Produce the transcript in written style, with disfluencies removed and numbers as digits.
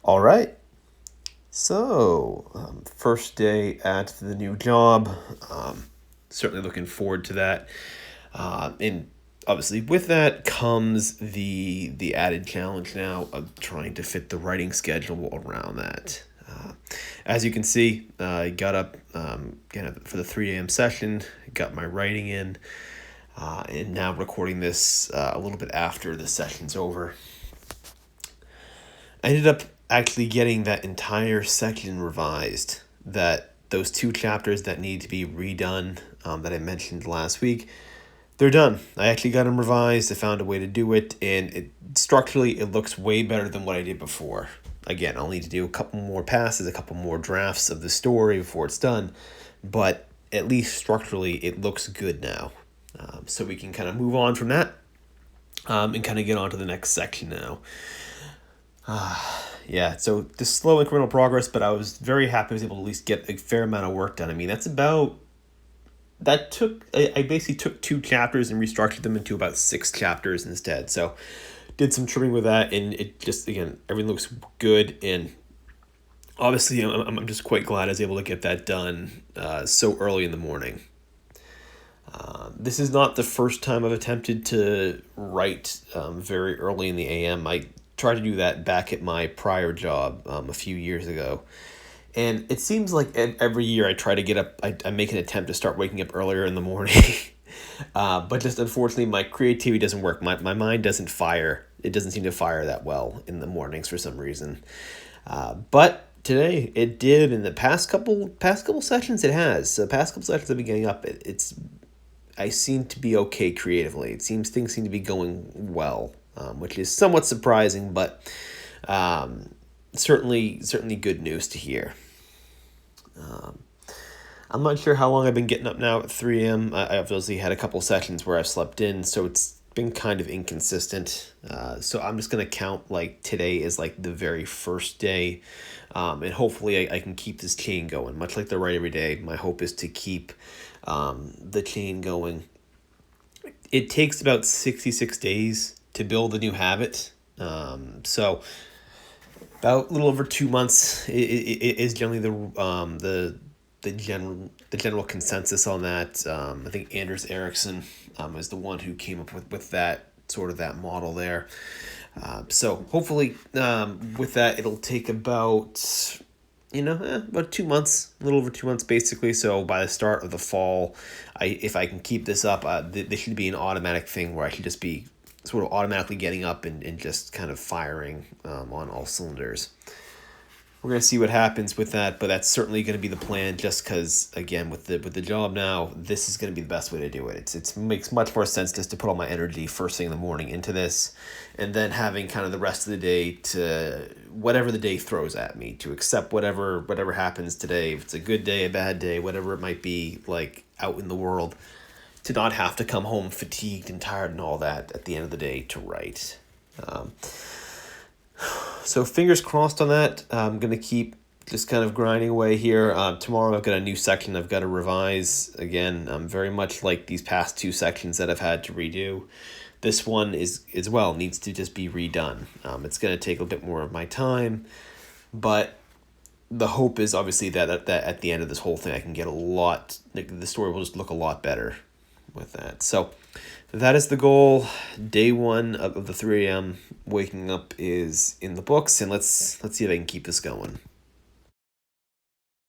All right. So, first day at the new job. Certainly looking forward to that. And obviously, with that comes the added challenge now of trying to fit the writing schedule around that. As you can see, I got up for the 3 a.m. session, got my writing in, and now recording this a little bit after the session's over. I ended up actually getting that entire section revised. Those 2 chapters that need to be redone, that I mentioned last week, they're done. I actually got them revised. I found a way to do it, and structurally it looks way better than what I did before. Again, I'll need to do a couple more passes, a couple more drafts of the story before it's done, but at least structurally it looks good now. So we can kind of move on from that, and kind of get on to the next section now. Yeah, so this slow incremental progress, but I was very happy I was able to at least get a fair amount of work done. I mean, I basically took 2 chapters and restructured them into about 6 chapters instead. So did some trimming with that, and it just, again, everything looks good. And obviously, I'm just quite glad I was able to get that done so early in the morning. This is not the first time I've attempted to write very early in the AM. I tried to do that back at my prior job a few years ago. And it seems like every year I try to get up, I make an attempt to start waking up earlier in the morning. But just unfortunately, my creativity doesn't work. My mind doesn't fire. It doesn't seem to fire that well in the mornings for some reason. But today it did. In the past couple sessions, it has. The past couple sessions I've been getting up, I seem to be okay creatively. Things seem to be going well, which is somewhat surprising, but certainly good news to hear. I'm not sure how long I've been getting up now at 3 a.m. I've obviously had a couple sessions where I've slept in, so it's been kind of inconsistent. So I'm just going to count like today as like the very first day, and hopefully I can keep this chain going. Much like the Write Every Day, my hope is to keep the chain going. It takes about 66 days to build a new habit. So about a little over 2 months is generally the general consensus on that. I think Anders Ericsson is the one who came up with that sort of that model there. So hopefully with that it'll take about about 2 months, a little over 2 months basically. So by the start of the fall, if I can keep this up, this should be an automatic thing where I should just be sort of automatically getting up and just kind of firing on all cylinders. We're going to see what happens with that, but that's certainly going to be the plan, just because, again, with the job now, this is going to be the best way to do it. It makes much more sense just to put all my energy first thing in the morning into this, and then having kind of the rest of the day to whatever the day throws at me, to accept whatever happens today. If it's a good day, a bad day, whatever it might be, like out in the world, to not have to come home fatigued and tired and all that at the end of the day to write. So fingers crossed on that. I'm going to keep just kind of grinding away here. Tomorrow I've got a new section I've got to revise. Again, very much like these past 2 sections that I've had to redo. This one needs to just be redone. It's going to take a bit more of my time, but the hope is obviously that at the end of this whole thing I can get the story will just look a lot better with that. So that is the goal. Day 1 of the 3 a.m. waking up is in the books, and let's see if I can keep this going.